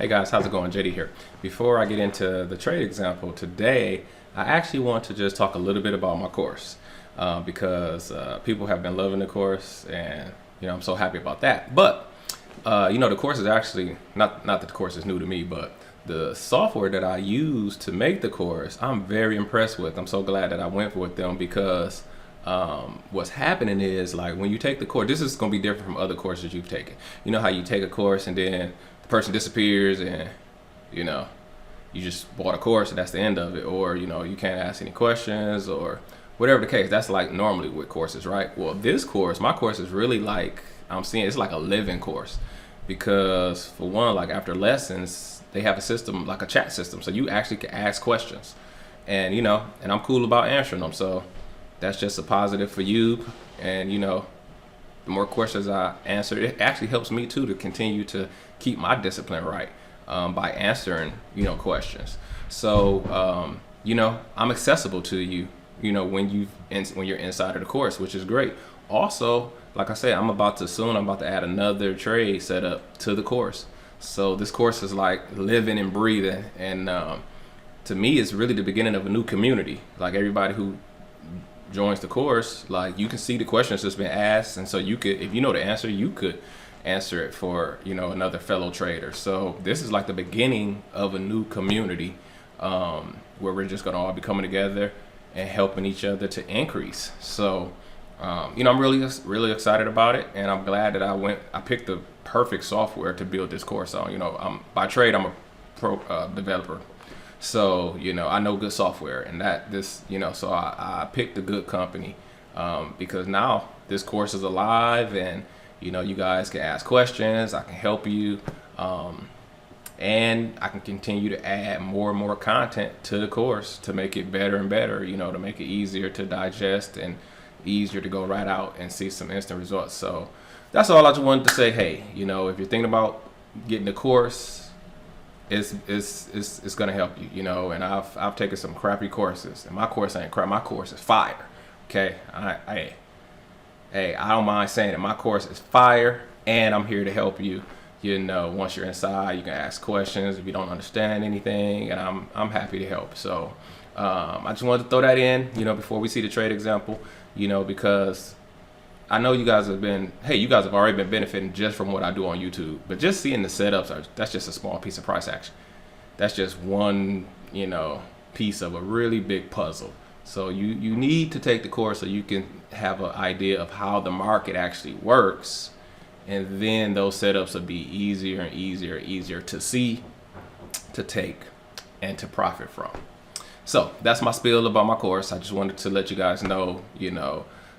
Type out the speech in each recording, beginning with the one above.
Hey guys, how's it going? JD here. Before I get into the trade example today, I actually want to just talk a little bit about my course because people have been loving the course, and I'm so happy about that. But the course is actually not that the course is new to me, but the software that I use to make the course, I'm very impressed with. I'm so glad that I went with them because what's happening is, like, when you take the course, this is going to be different from other courses you've taken. You know how you take a course and then the person disappears and you just bought a course and that's the end of it, or you can't ask any questions or whatever the case. That's like normally with courses, right? Well, this course, my course, is really like, I'm seeing it's like a living course, because for one, like, after lessons they have a system, like a chat system, so you actually can ask questions, and and I'm cool about answering them, so that's just a positive for you. And the more questions I answer, it actually helps me too to continue to keep my discipline right, by answering questions. So I'm accessible to you when you're inside of the course, which is great. Also, like I said, I'm about to add another trade setup to the course. So this course is like living and breathing, and to me, it's really the beginning of a new community. Like, everybody who joins the course, like, you can see the questions that's been asked, and so you could, if you know the answer, you could answer it for another fellow trader. So this is like the beginning of a new community, where we're just gonna all be coming together and helping each other to increase. So I'm really excited about it, and I'm glad that I picked the perfect software to build this course on. By trade, I'm a pro developer. So, I know good software, and so I picked a good company, because now this course is alive, and, you guys can ask questions, I can help you, and I can continue to add more and more content to the course to make it better and better, to make it easier to digest and easier to go right out and see some instant results. So that's all I just wanted to say. Hey, if you're thinking about getting the course, it's gonna help you, and I've taken some crappy courses, and my course ain't crap. My course is fire. Okay, I don't mind saying it. My course is fire, and I'm here to help you. Once you're inside, you can ask questions if you don't understand anything, and I'm happy to help. So I just wanted to throw that in, before we see the trade example, because I know you guys have already been benefiting just from what I do on YouTube, but just seeing the setups, that's just a small piece of price action. That's just one, piece of a really big puzzle. So you need to take the course so you can have an idea of how the market actually works, and then those setups will be easier and easier to see, to take, and to profit from. So that's my spiel about my course. I just wanted to let you guys know,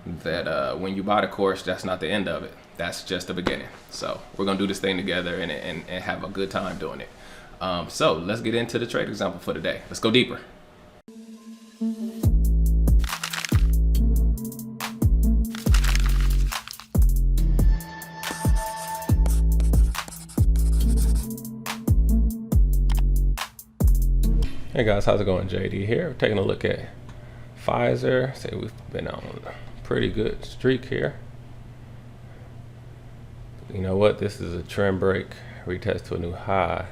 that when you buy the course, that's not the end of it. That's just the beginning. So we're gonna do this thing together and have a good time doing it. So let's get into the trade example for today. Let's go deeper. Hey guys, how's it going? JD here. We're taking a look at Pfizer. Say we've been on a pretty good streak here. You know what? This is a trend break, retest to a new high.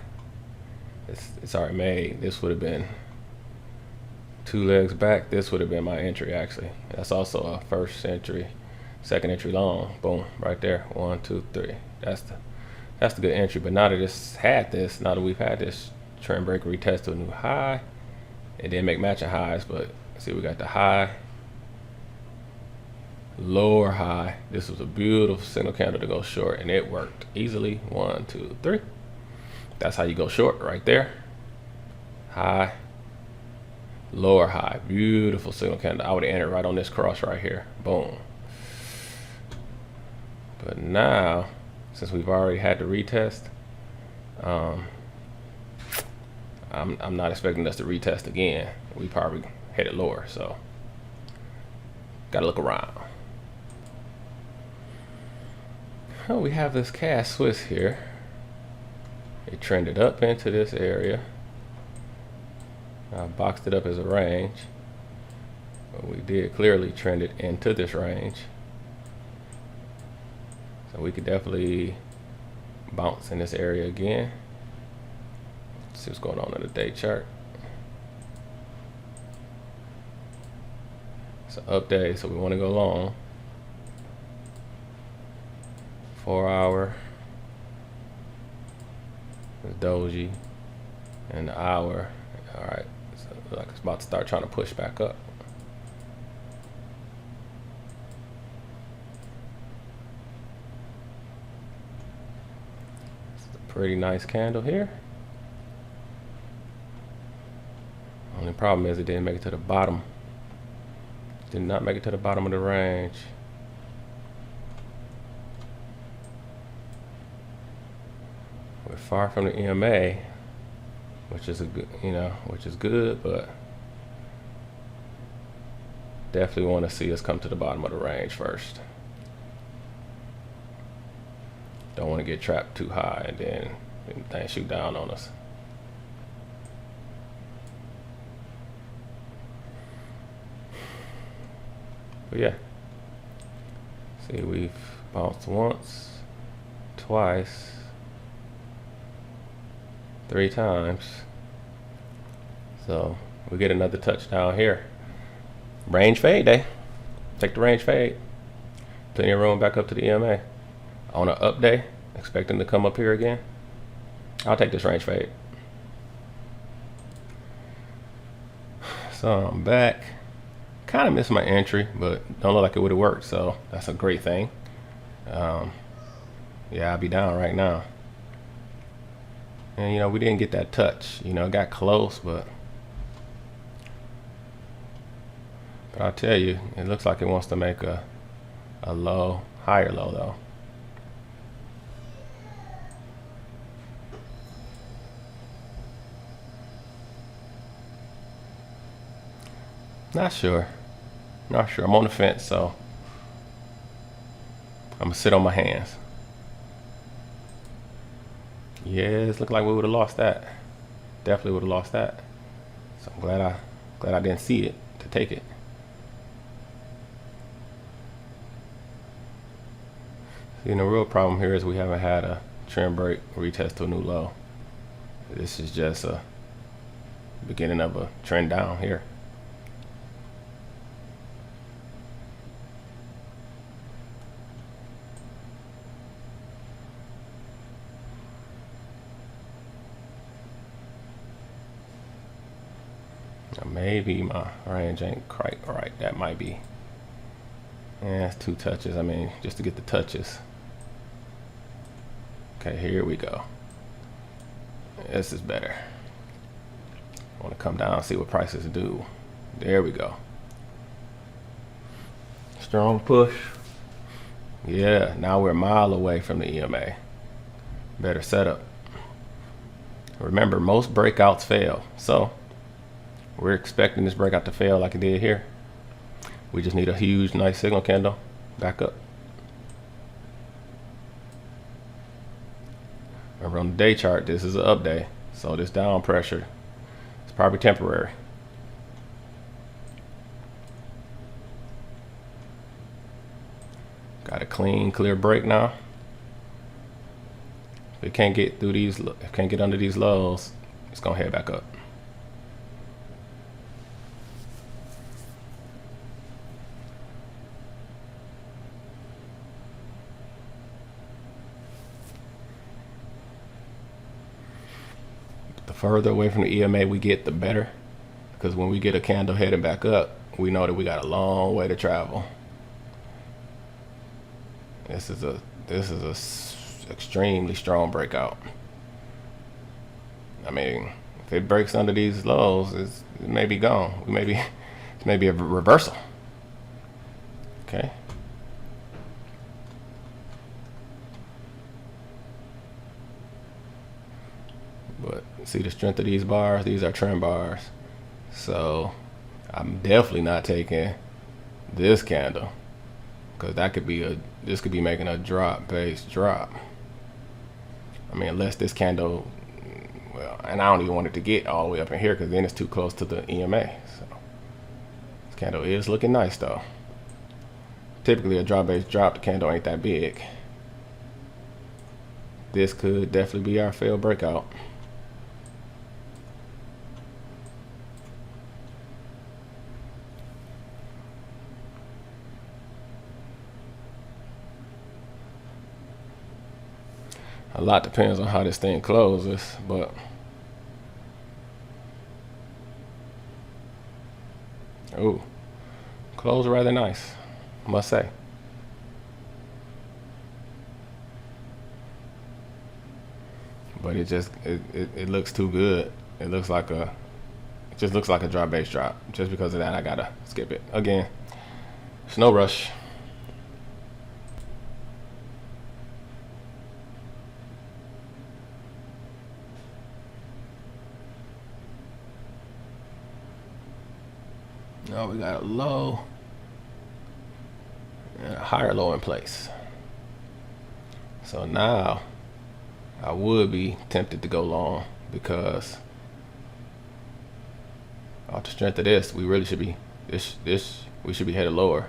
It's already made. This would have been 2 legs back. This would have been my entry, actually. That's also a first entry, second entry long. Boom, right there. 1, 2, 3. That's the good entry. But now that we've had this trend break, retest to a new high, it didn't make matching highs, but see, we got the high, lower high. This was a beautiful single candle to go short, and it worked easily. 1, 2, 3. That's how you go short, right there. High, lower high, beautiful single candle. I would have entered right on this cross right here. Boom. But now, since we've already had the retest, I'm not expecting us to retest again. We probably headed lower, so gotta look around. Oh, we have this cash Swiss here. It trended up into this area. I boxed it up as a range, but we did clearly trend it into this range. So we could definitely bounce in this area again. See what's going on in the day chart. It's an up day, so we want to go long. 4 hour. It's doji. And the hour. All right. So like it's about to start trying to push back up. It's a pretty nice candle here. Only problem is it didn't make it to the bottom. Did not make it to the bottom of the range. We're far from the EMA, which is a good, which is good, but definitely want to see us come to the bottom of the range first. Don't want to get trapped too high and then things shoot down on us. But yeah, see, we've bounced once, twice, 3 times. So we get another touchdown here. Range fade day. Take the range fade. Plenty of room back up to the EMA. On an up day, expecting to come up here again. I'll take this range fade. So I'm back. Kind of missed my entry, but don't look like it would have worked, so that's a great thing. Yeah, I'll be down right now. And we didn't get that touch. It got close, but I'll tell you, it looks like it wants to make a low, higher low though. Not sure. I'm on the fence, so I'm gonna sit on my hands. Yes, look like we would have lost that. Definitely would have lost that. So I'm glad I didn't see it to take it. See, the real problem here is we haven't had a trend break retest to a new low. This is just a beginning of a trend down here. Maybe my range ain't quite right. That might be. Yeah, it's 2 touches. I mean, just to get the touches. Okay, here we go. This is better. I want to come down and see what prices do. There we go. Strong push. Yeah, now we're a mile away from the EMA. Better setup. Remember, most breakouts fail. So we're expecting this breakout to fail like it did here. We just need a huge, nice signal candle. Back up. Remember, on the day chart, this is an up day. So this down pressure is probably temporary. Got a clean, clear break now. If it can't get through these, if it can't get under these lows, it's gonna head back up. The further away from the EMA we get, the better, because when we get a candle heading back up, we know that we got a long way to travel. This is a extremely strong breakout. I mean, if it breaks under these lows, it may be gone. It may be a reversal. Okay. But see the strength of these bars? These are trend bars. So I'm definitely not taking this candle, because that could be this could be making a drop-based drop. I mean, unless this candle, well, and I don't even want it to get all the way up in here, because then it's too close to the EMA. So this candle is looking nice though. Typically a drop-based drop, the candle ain't that big. This could definitely be our failed breakout. A lot depends on how this thing closes, but oh, closed rather nice, I must say. But it looks too good. It just looks like a drop base drop. Just because of that, I gotta skip it again. It's no rush. Now we got a low and a higher low in place. So now I would be tempted to go long because off the strength of this, we really should be we should be headed lower,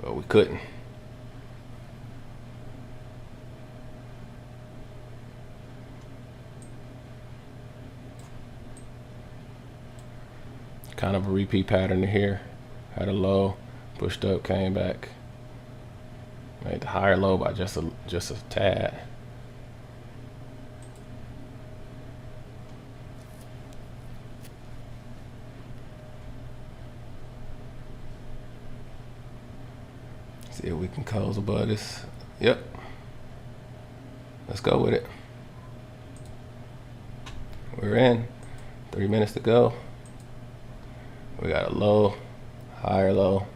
but we couldn't. Kind of a repeat pattern here. Had a low, pushed up, came back, made the higher low by just a tad. See if we can close above this. Yep. Let's go with it. We're in. 3 minutes to go. We got a low, higher low.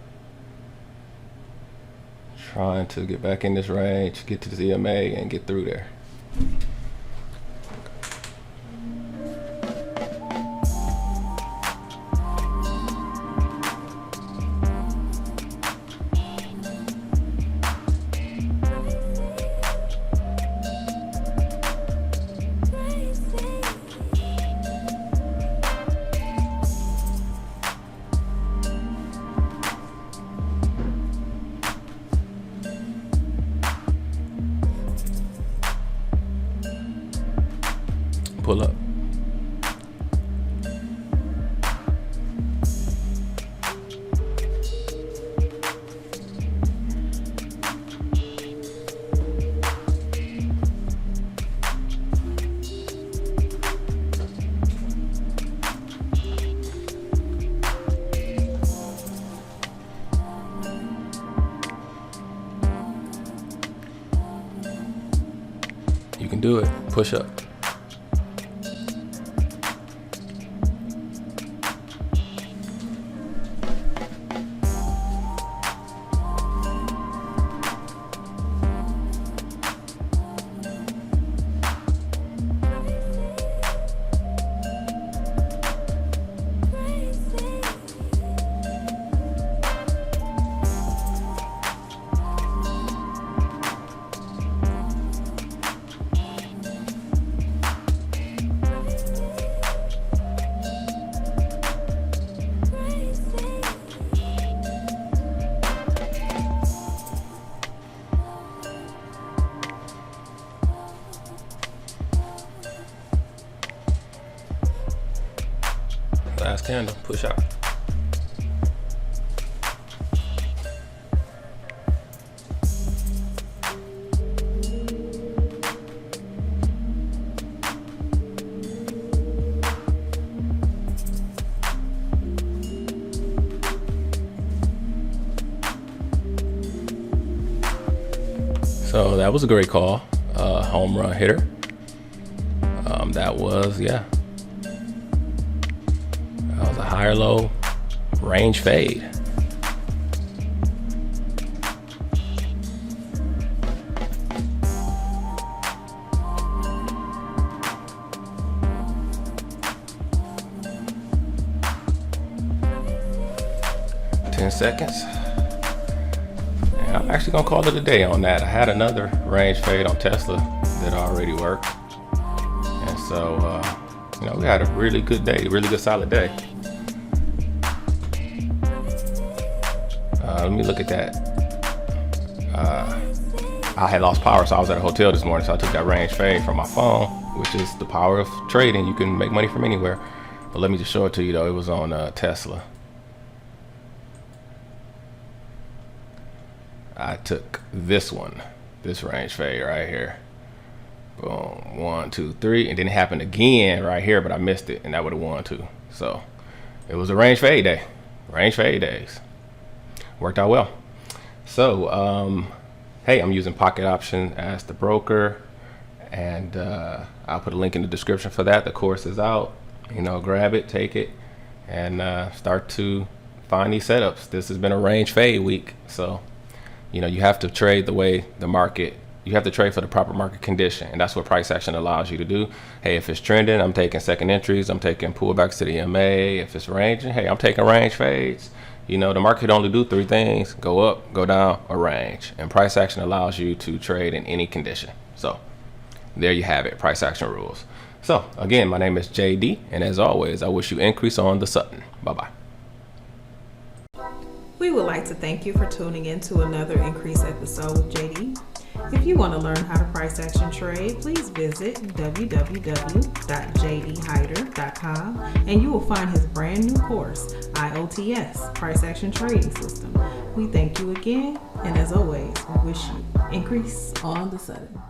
Trying to get back in this range, get to the ZMA and get through there. Pull up. You can do it. Push up. Last candle, push out. So that was a great call, home run hitter. That was, yeah. That was a higher low range fade. Seconds. And I'm actually gonna call it a day on that. I had another range fade on Tesla that already worked, and so you know, we had a really good day, really good solid day. Let me look at that. I had lost power, so I was at a hotel this morning, so I took that range fade from my phone, which is the power of trading. You can make money from anywhere. But let me just show it to you though. It was on Tesla. I took this range fade right here. Boom, 1, 2, 3, and then it happened again right here, but I missed it, and that would have won too. So it was a range fade day. Range fade days worked out well. So hey, I'm using PocketOption as the broker, and I'll put a link in the description for that. The course is out. Grab it, take it, and start to find these setups. This has been a range fade week, so you have to trade the way the market. You have to trade for the proper market condition, and that's what price action allows you to do. Hey, if it's trending, I'm taking second entries. I'm taking pullbacks to the MA. If it's ranging, hey, I'm taking range fades. The market only do 3 things: go up, go down, or range. And price action allows you to trade in any condition. So there you have it, price action rules. So again, my name is JD, and as always, I wish you increase on the Sutton. Bye-bye. We would like to thank you for tuning in to another Increase episode with JD. If you want to learn how to price action trade, please visit www.jdhyder.com and you will find his brand new course, IOTS, Price Action Trading System. We thank you again, and as always, we wish you increase on the Sutton.